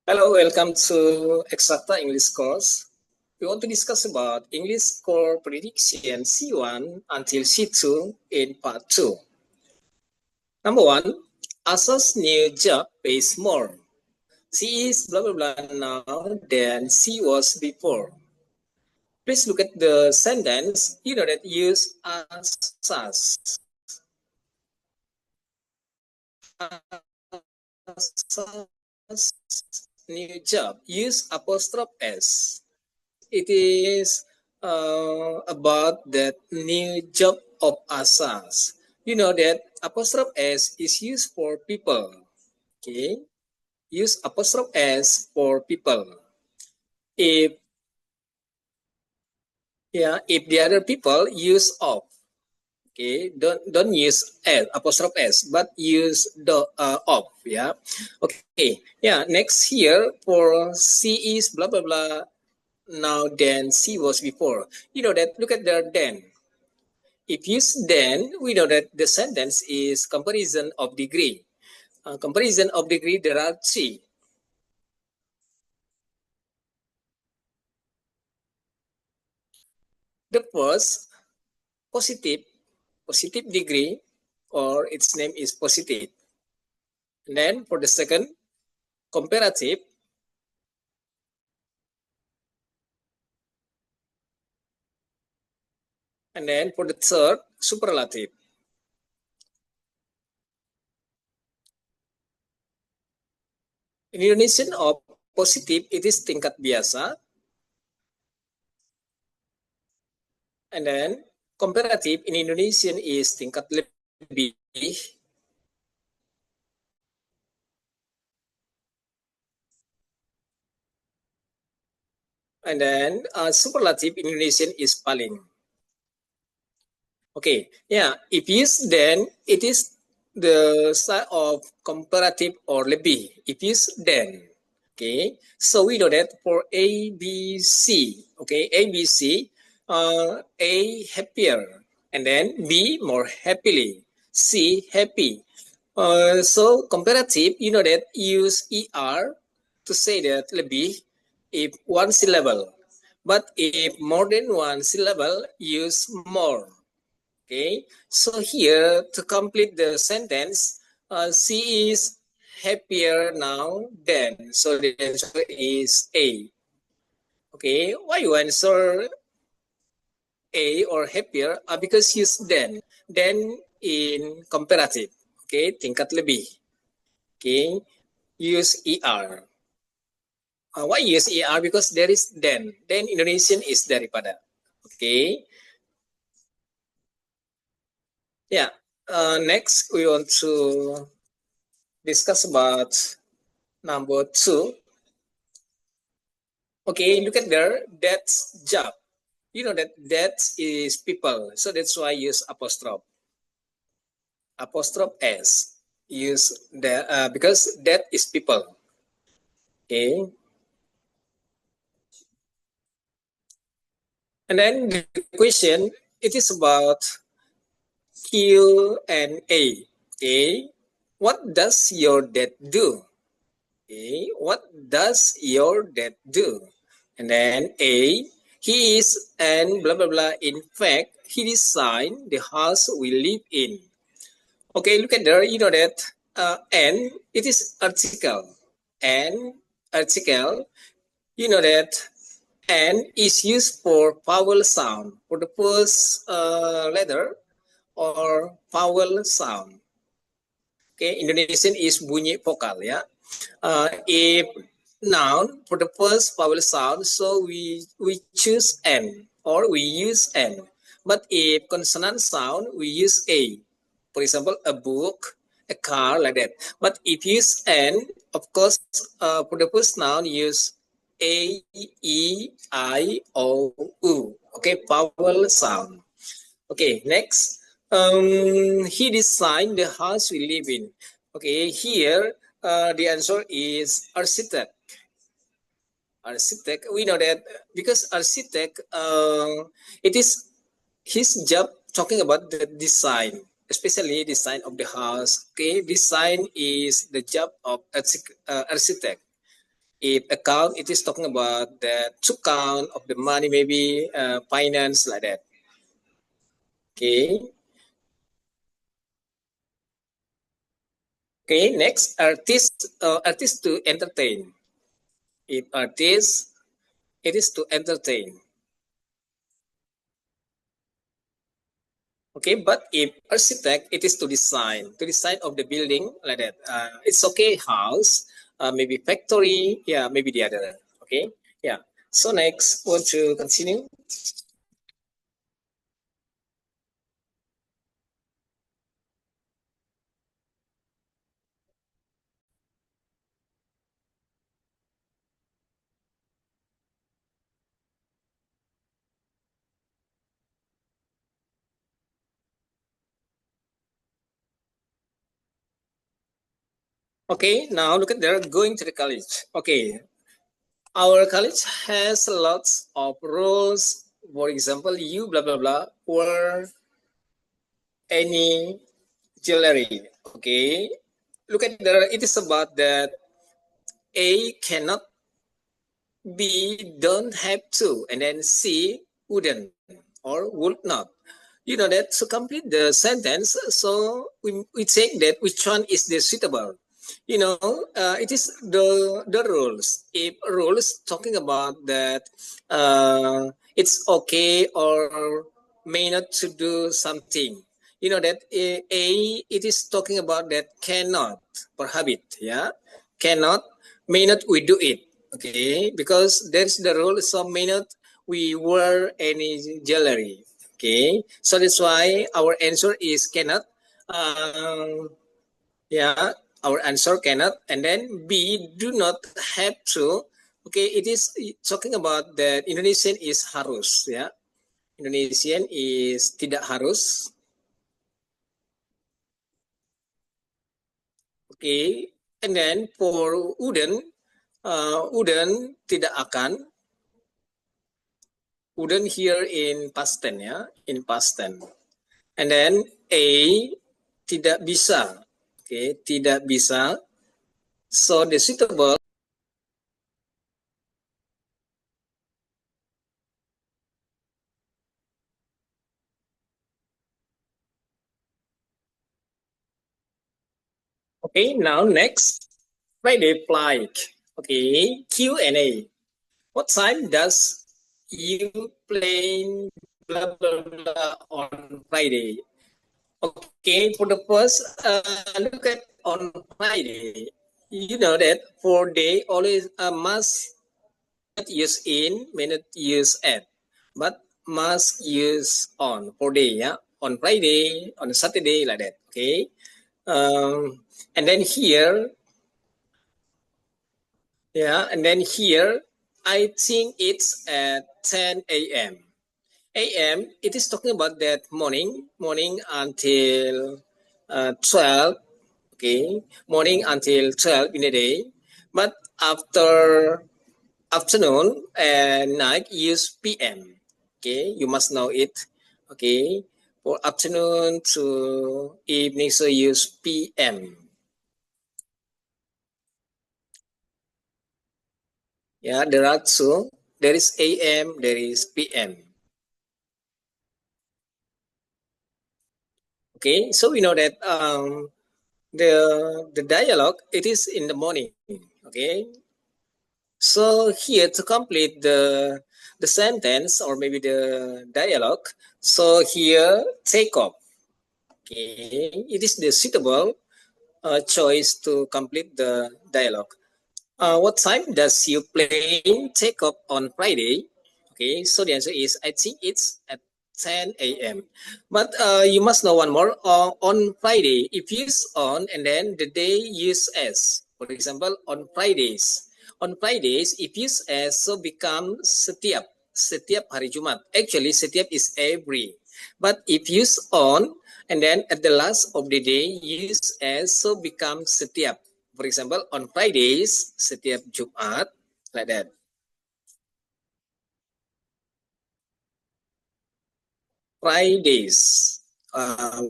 Hello, welcome to Extracta English course. We want to discuss about English score prediction C1 until C2 in part 2. Number 1, Asa's new job pays more. She is blah blah blah now than she was before. Please look at the sentence. You know that use Asa's. Asa's new job. Use apostrophe S. It is about that new job of Asas. You know that apostrophe S is used for people. Okay, use apostrophe S for people. If if the other people use of. Okay, don't use S, apostrophe S, but use the of. Yeah. Okay. Yeah. Next here for C is blah blah blah now than C was before. You know that. Look at the then. If used then, we know that the sentence is comparison of degree. Comparison of degree, there are three. The first, positive degree, or its name is positive. And then for the second, comparative. And then for the third, superlative. In Indonesian of positive, it is tingkat biasa. And then comparative in Indonesian is tingkat lebih. And then superlative in Indonesian is paling. Okay, yeah, if used then, it is the side of comparative or lebih. If used then, okay. So we know that for A, B, C, okay, A, B, C, A happier, and then B more happily, C happy. So comparative, you know that use ER to say that lebih if one syllable. But if more than one syllable, use more. Okay, so here to complete the sentence, she is happier now than. So the answer is A. Okay, why you answer A or happier? Because use then. Then in comparative. Okay, tingkat lebih. Okay, use ER. Why use ER? Because there is then. Then Indonesian is daripada. Okay. Yeah. Next, we want to discuss about number 2. Okay, look at there. That's job. You know that is people. So that's why I use apostrophe. Apostrophe S. Use the because that is people. Okay. And then the question, it is about Q and A. Okay. What does your dad do? Okay. What does your dad do? And then A, he is and blah blah blah. In fact, he designed the house we live in. Okay, look at there. You know that and it is article. And article. You know that and is used for vowel sound for the first letter or vowel sound. Okay, Indonesian is bunyi vokal ya. If noun for the first vowel sound, so we choose N or we use N. But if consonant sound, we use A. For example, a book, a car, like that. But if use N, of course, for the first noun, use A, E, I, O, U. Okay, vowel sound. Okay, next. He designed the house we live in. Okay, here the answer is architect. Architect. We know that because architect, it is his job talking about the design, especially design of the house. Okay, design is the job of architect. If account, it is talking about the to count of the money, maybe finance like that. Okay. Okay. Next, artist to entertain. If artist, it is to entertain. Okay, but if architect, it is to design of the building like that. It's okay, house, maybe factory, yeah, maybe the other. Okay, yeah. So next, want to continue? Okay, now look at they're going to the college. Okay, our college has lots of rules. For example, you blah blah blah or any jewelry. Okay, look at the. It is about that A cannot, B don't have to, and then C wouldn't or would not. You know that to complete the sentence, so we check that which one is the suitable. You know, it is the rules. If rules talking about that, it's okay or may not to do something. You know that it is talking about that cannot prohibit. Yeah, cannot, may not we do it. Okay, because there's the rule. So may not we wear any jewelry. Okay, so that's why our answer is cannot. Um, yeah, our answer cannot. And then B, do not have to. Okay, it is talking about that Indonesian is harus. Yeah, Indonesian is tidak harus. Okay, and then for wouldn't tidak akan. Wouldn't here in past tense ya, in past tense. And then A, tidak bisa. Okay, tidak bisa. So the suitable. Okay, now next, Friday flight. Okay, Q&A. What time does you plane blah blah blah on Friday? Okay, for the first look at on Friday. You know that for day always must use in, may not use at, but must use on for day, yeah, on Friday, on Saturday, like that. Okay, and then here, yeah, and then here, I think it's at 10 a.m. A.m. It is talking about that morning until 12. Okay, morning until 12 in the day, but after afternoon and night use PM. Okay, you must know it. Okay, for afternoon to evening, so use PM. Yeah, there are two. There is AM, there is PM. Okay, so we know that the dialogue it is in the morning. Okay, so here to complete the sentence or maybe the dialogue. So here take off. Okay, it is the suitable choice to complete the dialogue. What time does your plane take off on Friday? Okay, so the answer is I think it's at 10 a.m. But you must know one more. On Friday, if you use on and then the day use as. For example, on Fridays. On Fridays, if use as, so become setiap. Setiap hari Jumat. Actually, setiap is every. But if use on and then at the last of the day use as, so become setiap. For example, on Fridays, setiap Jumat, like that. Fridays,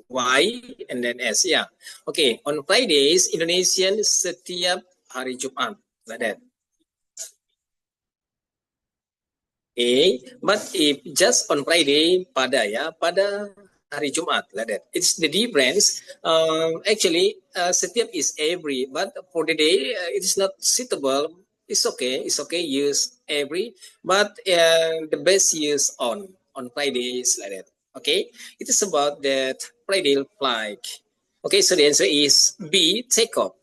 Y and then S, yeah. Okay, on Fridays, Indonesian setiap hari Jumat, like that. But if just on Friday, pada ya, pada hari Jumat, like that. It's the difference. Actually, setiap is every, but for the day, it is not suitable. It's okay. It's okay. Use every, but the best use on Fridays, like that. Okay. It is about that Friday like. Okay. So the answer is B. Take off.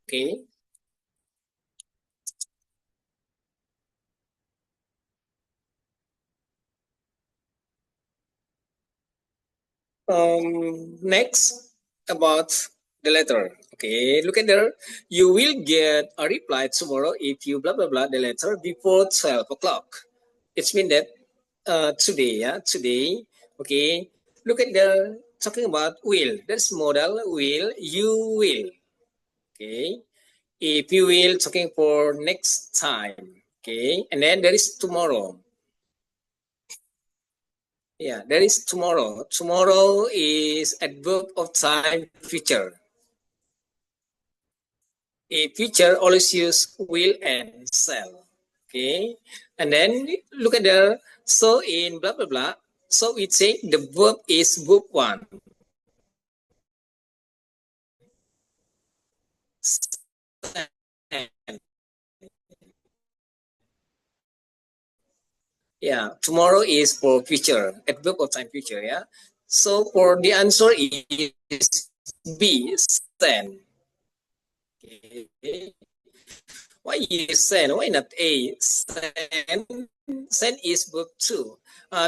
Okay. Next, about the letter. Okay, look at there. You will get a reply tomorrow if you blah blah blah the letter before 12 o'clock. It's mean that today, yeah, today. Okay, look at the talking about will. That's modal will. You will. Okay, if you will talking for next time. Okay, and then there is tomorrow. Yeah, there is tomorrow. Tomorrow is adverb of time future. A future always use will and shall. Okay, and then look at the so in blah blah blah. So we say the verb is verb one. Yeah, tomorrow is for future, adverb of time future. Yeah, so for the answer is B, send. Okay. Why you send? Why not A? Send is verb two.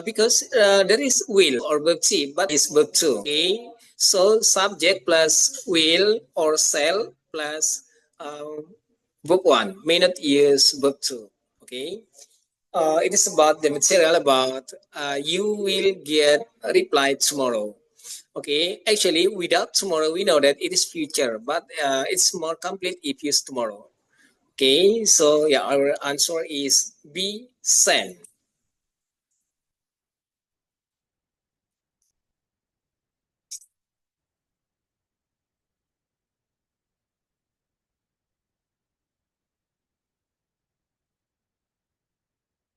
Because there is will or verb T, but it's verb two. Okay. So subject plus will or shall plus verb one may not use verb two. Okay. It is about the material about you will get a reply tomorrow. Okay, actually, without tomorrow, we know that it is future, but it's more complete if used tomorrow. Okay, so yeah, our answer is B, send.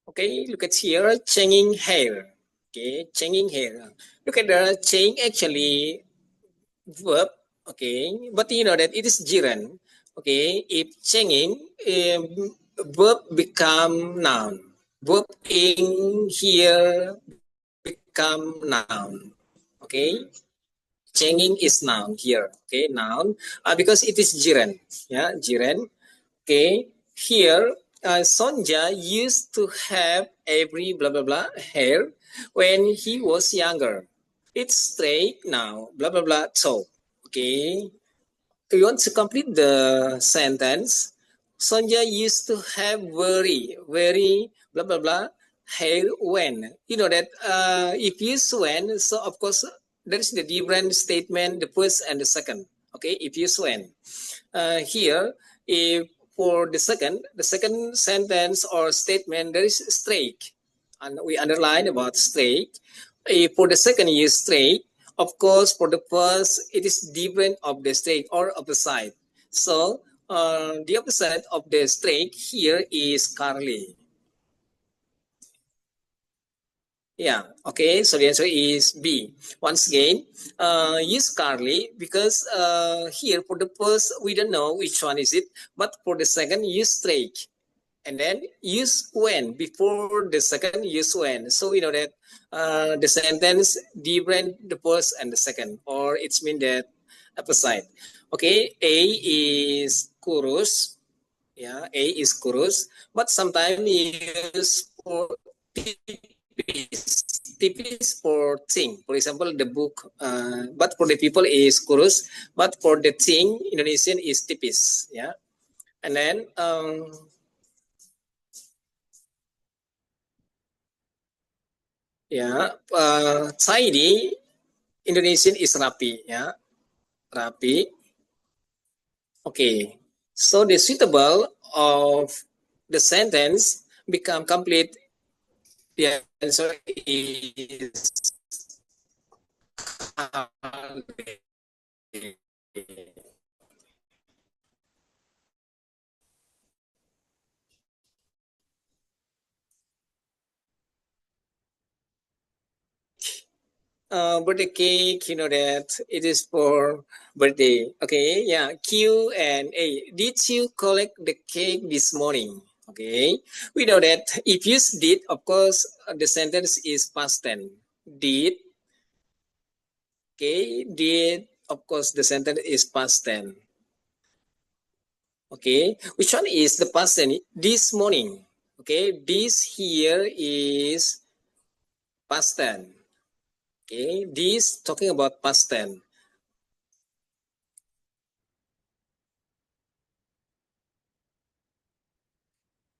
Okay, look at here, changing hair. Okay, changing hair. Look at the change actually verb. Okay, but you know that it is gerund. Okay, if changing verb become noun. Verb in here become noun. Okay, changing is noun here. Okay, noun because it is gerund. Yeah, gerund. Okay, here Sonja used to have every blah blah blah hair when he was younger. It's straight now, blah blah blah. So, okay, you want to complete the sentence? Sonja used to have very blah blah blah hair when. You know that if you when, so of course there is the different statement, the first and the second. Okay, if you when. Here, if for the second sentence or statement, there is straight, and we underline about straight. If for the second is straight, of course, for the first, it is different of the straight or opposite. So, the opposite of the straight here is curly. Yeah, okay, so the answer is B. Once again, use curly because here for the first, we don't know which one is it, but for the second, use straight. And then use when, before the second, use when. So we know that the sentence different the first and the second, or it's mean that opposite. Okay, A is kurus. Yeah, A is kurus, but sometimes use for tipis. Tipis for thing. For example, the book, but for the people is kurus, but for the thing, Indonesian is tipis. Yeah, and then ya tidy Indonesian is rapi ya, rapi. Okay, so the suitable of the sentence become complete. The answer is birthday cake, you know that it is for birthday. Okay, yeah, Q and A. Did you collect the cake this morning? Okay, we know that if you did, of course, the sentence is past tense. Did, okay, did, of course, the sentence is past tense. Okay, which one is the past tense? This morning. Okay, this here is past tense. Okay, this talking about past tense.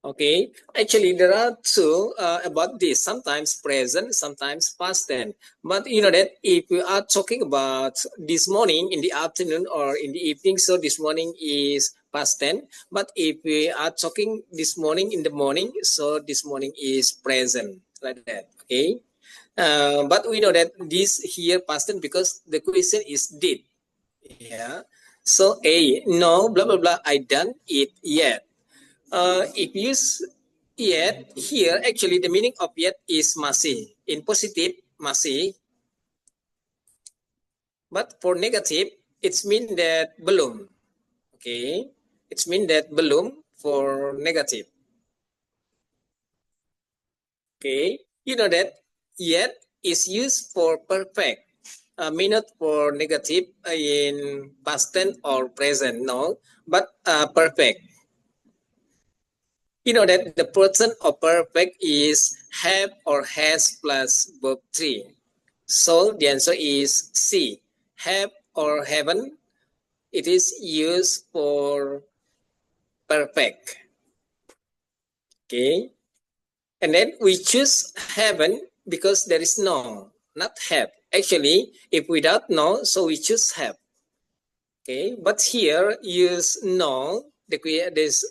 Okay, actually there are two about this. Sometimes present, sometimes past tense. But you know that if we are talking about this morning in the afternoon or in the evening, so this morning is past tense. But if we are talking this morning in the morning, so this morning is present, like that. Okay. But we know that this here past tense because the question is did. Yeah. So A, no, blah blah blah. I done it yet. If you yet here, actually the meaning of yet is masih. In positive, masih. But for negative, it's mean that belum. Okay. It's mean that belum for negative. Okay. You know that yet is used for perfect. May not for negative in past tense or present, no, but perfect. You know that the present or perfect is have or has plus verb 3. So the answer is C. Have or haven't. It is used for perfect. Okay. And then we choose haven't because there is no, not have. Actually, if without no, so we choose have. Okay. But here use no. This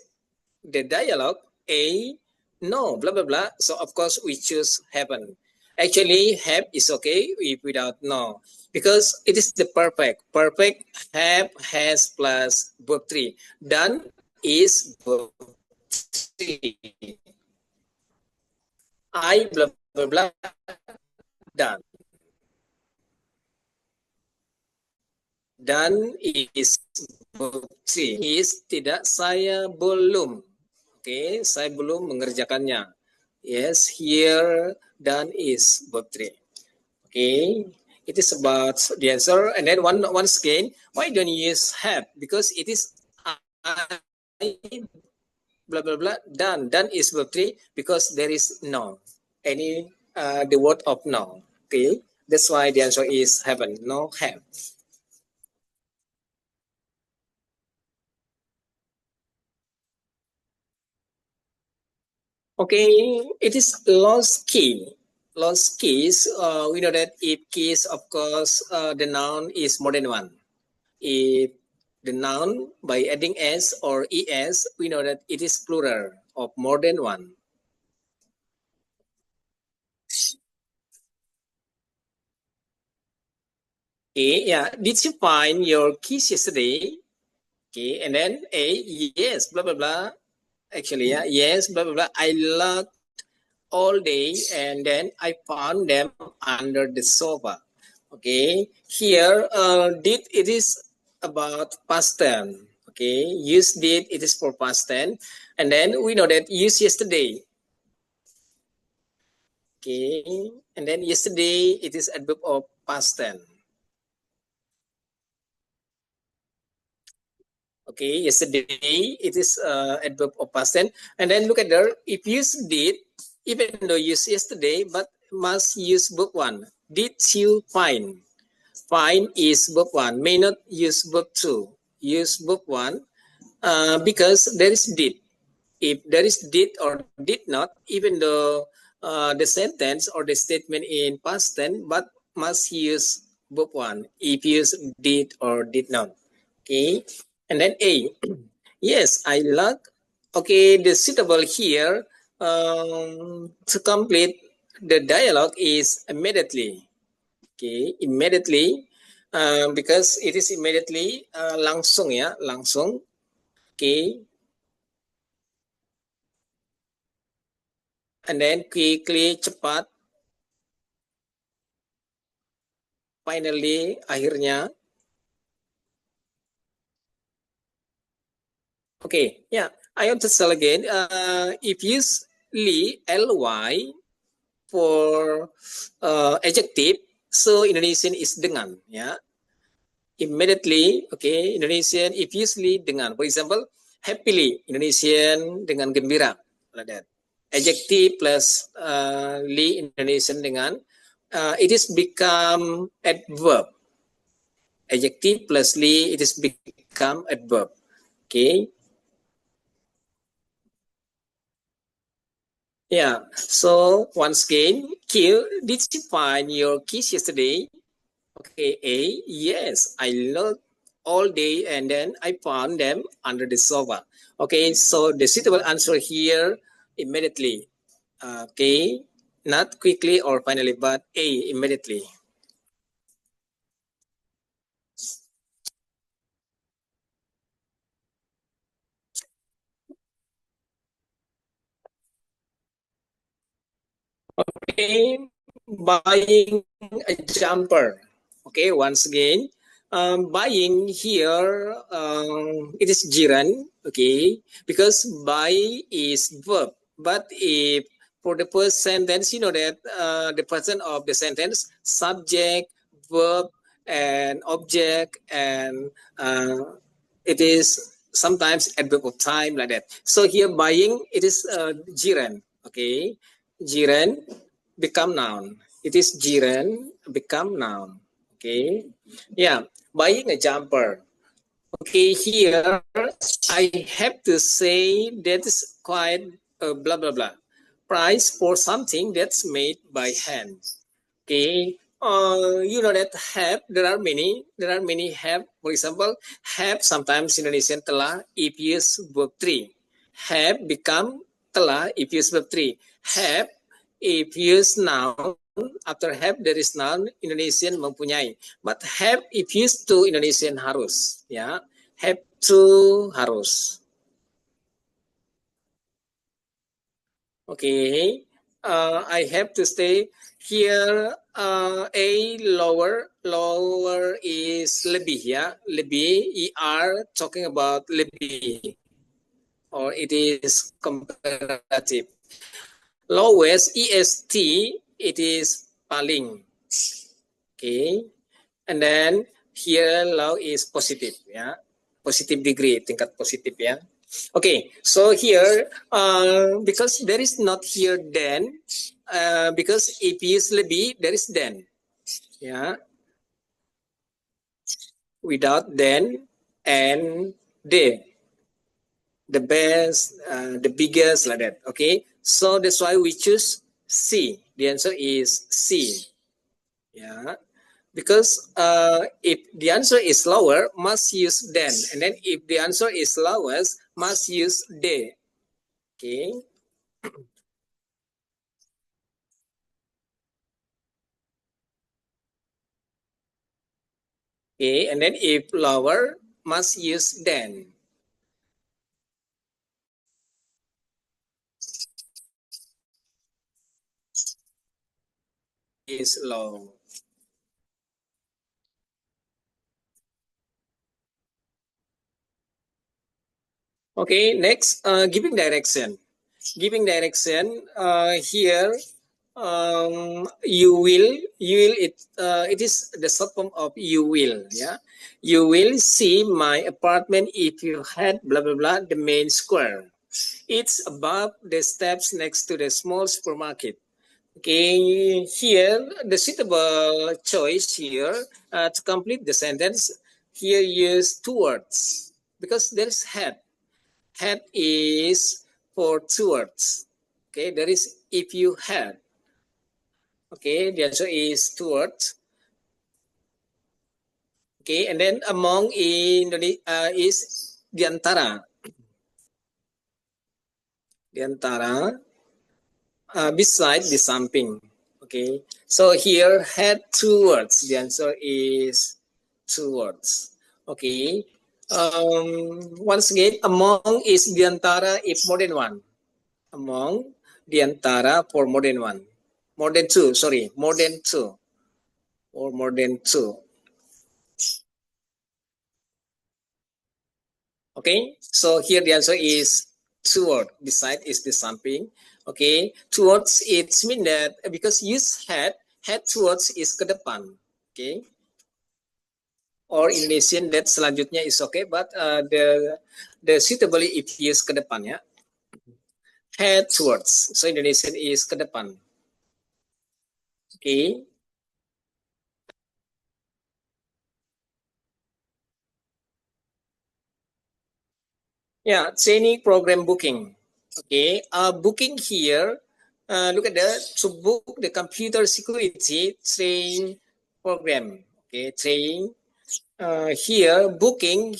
the dialogue A, no, blah, blah, blah. So, of course, we choose haven't. Actually, have is okay if without no. Because it is the perfect. Perfect have, has plus verb 3. Done is verb 3. I, blah, blah, blah, done. Done is verb 3. Is tidak, saya belum. Okay, saya belum mengerjakannya. Yes, here done is verb 3. Okay, it is about the answer. And then once again, why don't you use have? Because it is I, blah blah blah done. Done is verb 3 because there is no any the word of no. Okay, that's why the answer is haven't, no have. Okay, it is lost key. Lost keys. We know that if keys, of course, the noun is more than one. If the noun by adding s or es, we know that it is plural of more than one. Okay, yeah. Did you find your keys yesterday? Okay, and then a yes, blah blah blah. Actually, yeah, yes, blah blah blah. I looked all day and then I found them under the sofa. Okay, here did it is about past tense. Okay, use did it is for past tense, and then we know that use yesterday. Okay, and then yesterday it is adverb of past tense. Okay, yesterday it is adverb of past tense, and then look at there. If use did, even though use yesterday, but must use verb one. Did you find? Find is verb one. May not use verb two. Use verb one because there is did. If there is did or did not, even though the sentence or the statement in past tense, but must use verb one. If use did or did not. Okay, and then A. Yes, I like. Okay, the suitable here to complete the dialogue is immediately. Okay, immediately because it is immediately langsung ya, langsung. Okay, and then quickly, cepat. finally, akhirnya. Okay, yeah, I want to tell again. If you use ly for adjective, so Indonesian is dengan, ya. Immediately, okay, Indonesian if usually dengan. For example, happily, Indonesian dengan gembira, like that. Adjective plus ly Indonesian dengan, it is become adverb. Adjective plus ly, it is become adverb. Okay. Yeah. So once again, Q, did you find your keys yesterday? Okay, A, yes, I looked all day and then I found them under the sofa. Okay, so the suitable answer here immediately. Okay, not quickly or finally, but A, immediately. Okay, buying a jumper. Okay, once again, buying here, it is jiran. Okay, because buy is verb. But if for the first sentence, you know that the person of the sentence, subject, verb, and object, and it is sometimes adverb of time like that. So here buying, it is jiran. Okay, jiran become noun. It is jiran become noun. Okay. Yeah. Buying a jumper. Okay. Here I have to say that is quite blah blah blah. Price for something that's made by hand. Okay. You know that have, there are many have. For example, have sometimes Indonesian telah if use verb 3. Have become telah if use verb 3. Have if use noun, after have there is noun, Indonesian mempunyai. But have if used to, Indonesian harus. Ya, have to harus. Okay, I have to stay here. A lower is lebih, ya, lebih. Er talking about lebih, or it is comparative. Lowest, est, it is paling. Okay, and then here low is positive, ya, positive degree, tingkat positif, ya. Okay, so here because there is not here then, because if is lebih, there is then, ya, without then and the best, the biggest, like that. Okay, so that's why we choose C. The answer is C. Yeah, because if the answer is lower, must use then, and then if the answer is lowest, must use they. Okay. Okay, and then if lower, must use then. Is low. Okay, next, giving direction. Giving direction here, it is the short form of you will. Yeah, you will see my apartment if you had blah blah blah the main square. It's above the steps next to the small supermarket. Okay, here the suitable choice here to complete the sentence. Here use two words because there is had. Had is for two words. Okay, there is if you had. Okay, the answer is two words. Okay, and then among in is diantara. Diantara, beside, di samping. Okay, so here had two words. The answer is two words. Okay, once again, among is diantara if more than one. Among, diantara for more than one. More than two, sorry, more than two. or more than 2. Okay, so here the answer is toward. Beside is the something. Okay, towards it means that because use head towards is ke depan. Okay, or Indonesian that selanjutnya is okay, but the suitably it use ke depan ya. Head towards. So Indonesian is ke depan. Okay. Yeah, training program booking. Okay, booking here. Look at that. To book the computer security train program. Okay, train. Here booking.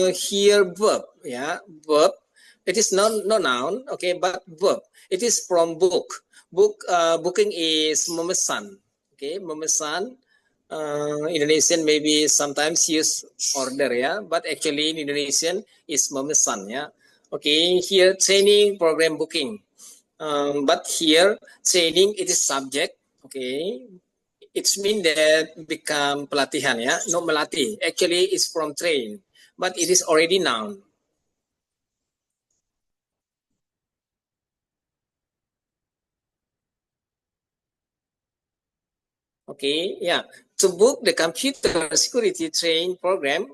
Here verb. Yeah, verb. It is not noun. Okay, but verb. It is from book. Booking is memesan. Okay, memesan. Indonesian maybe sometimes use order ya, but actually in Indonesian is memesan ya. Okay, here training program booking. But here training it is subject. Okay, it's mean that become pelatihan ya, not melatih. Actually it's from train, but it is already noun. Okay, yeah. To book the computer security train program,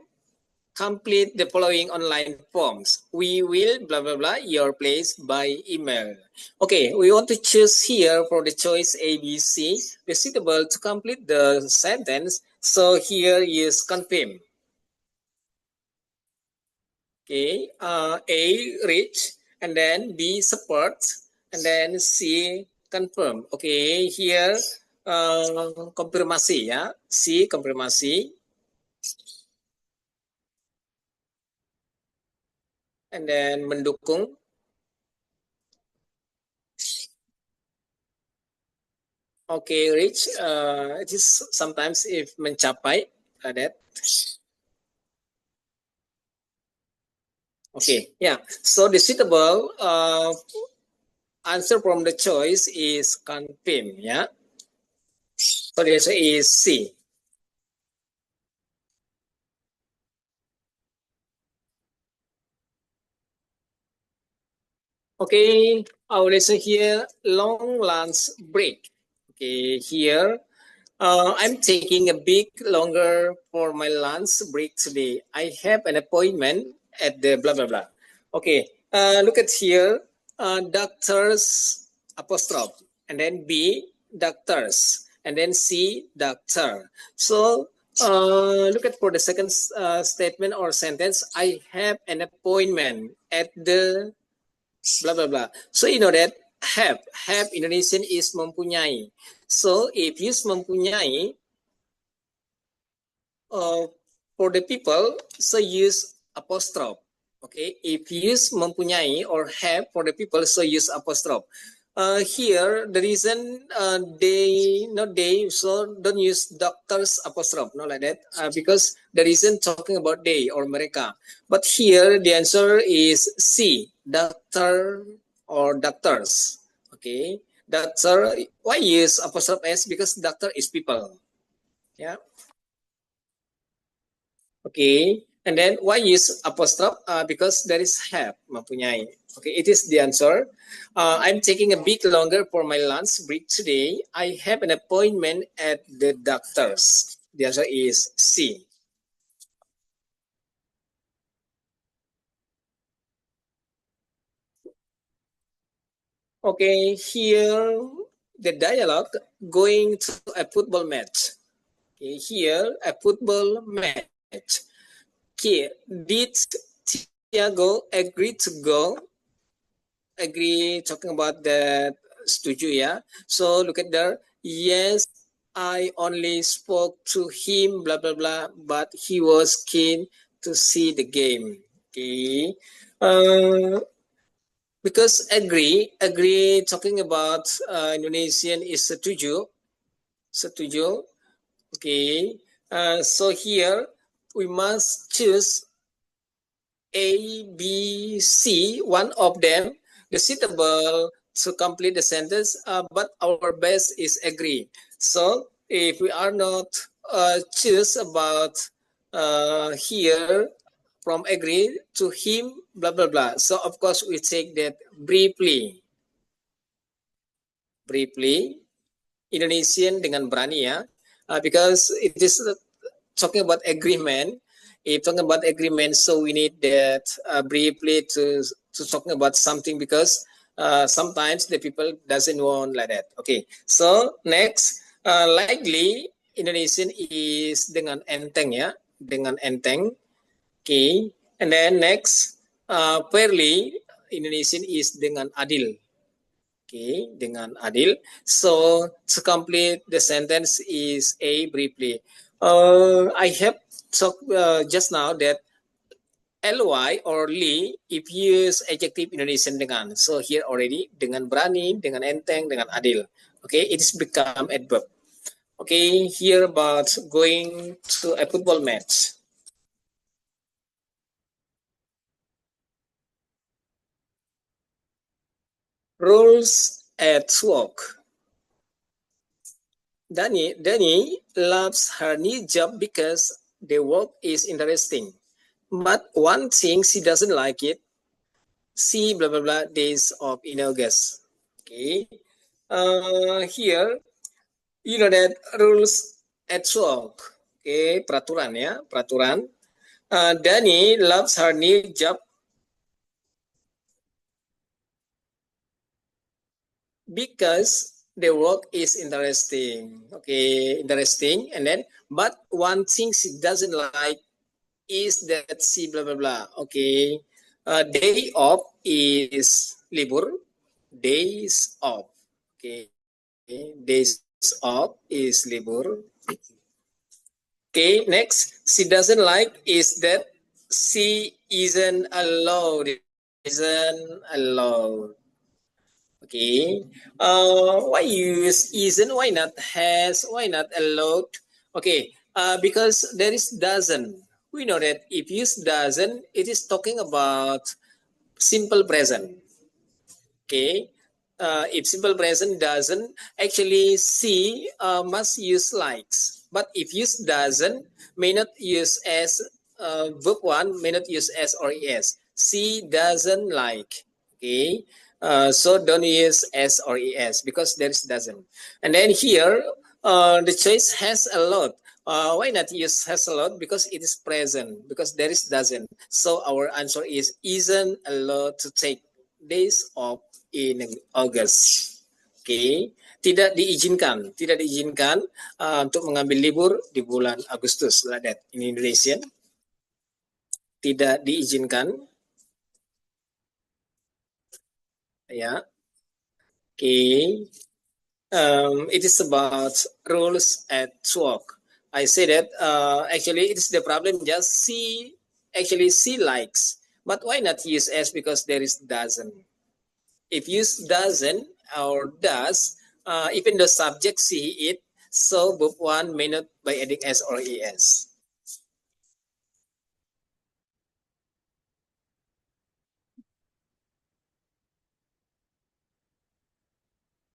complete the following online forms. We will blah blah blah your place by email. Okay, we want to choose here for the choice A, B, C, the suitable to complete the sentence. So here is confirm. Okay, A reach and then B support and then C confirm. Okay, here konfirmasi ya, C konfirmasi and then mendukung. Okay, reach. It is sometimes if mencapai that. Okay, yeah. So the suitable answer from the choice is confirm. Yeah. So the answer is C. Okay, our lesson here long lunch break. Okay, here I'm taking a bit longer for my lunch break today. I have an appointment at the blah blah blah. Okay, look at here, doctors apostrophe, and then B doctors, and then C doctor. So look at for the second statement or sentence. I have an appointment at the blah blah blah. So you know that have Indonesian is mempunyai. So if use mempunyai for the people, so use apostrophe. Okay, if use mempunyai or have for the people, so use apostrophe. Here the reason they not they so don't use doctors apostrophe not like that because the reason talking about they or mereka, but here the answer is C doctor or doctors. Okay, doctor, why use apostrophe S? Because doctor is people. Yeah. Okay, and then why use apostrophe? Because there is have mempunyai. Okay, it is the answer. I'm taking a bit longer for my lunch break today. I have an appointment at the doctor's. The answer is C. Okay, here the dialogue going to a football match. Okay, here a football match. Okay, did Tiago agree to go? Agree talking about that setuju ya. So look at there. Yes, I only spoke to him blah blah blah, but he was keen to see the game. Okay. Because agree talking about Indonesian is setuju. Setuju. Okay. So here we must choose A, B, C, one of them, the suitable to complete the sentence, but our best is agree. So if we are not choose about here from agree to him, blah blah blah. So of course we take that briefly. Briefly, Indonesian dengan berani ya, because it is talking about agreement. If talking about agreement, so we need that briefly to talking about something, because sometimes the people doesn't want like that. Okay, so next, likely Indonesian is dengan enteng ya, dengan enteng. Okay, and then next, fairly Indonesian is dengan adil. Okay, dengan adil. So to complete the sentence is A, briefly. I have talked just now that ly or li if use adjective Indonesian dengan. So here already dengan berani, dengan enteng, dengan adil. Okay, it is become adverb. Okay, here about going to a football match. Rules at work. Danny loves her new job because the work is interesting. But one thing she doesn't like it, see blah blah blah days of in August. Okay. Here, you know that rules at work. Okay, peraturan ya, peraturan. Danny loves her new job because the work is interesting. Okay, interesting. And then, but one thing she doesn't like is that she blah blah blah. Okay, day off is libur. Days off. Okay, days off is libur. Okay, next, she doesn't like is that she isn't allowed. Isn't allowed. Okay. Why use isn't? Why not has? Why not allowed? Okay. Because there is doesn't. We know that if use doesn't, it is talking about simple present. Okay. If simple present doesn't, actually see must use likes. But if use doesn't, may not use as verb one, may not use as or es. She doesn't like. Okay. So don't use s or es because there is doesn't. And then here, the choice has a lot. Why not use has a lot? Because it is present. Because there is doesn't. So our answer is isn't allowed to take days off in August. Oke, okay. Tidak diizinkan untuk mengambil libur di bulan Agustus. Like that in Indonesian, tidak diizinkan. Ya, oke. Okay. It is about rules at work. I say that actually it is the problem. Just see, actually see likes, but why not use s because there is doesn't. If use doesn't or does, even the subject see it, so verb one may not by adding s or es.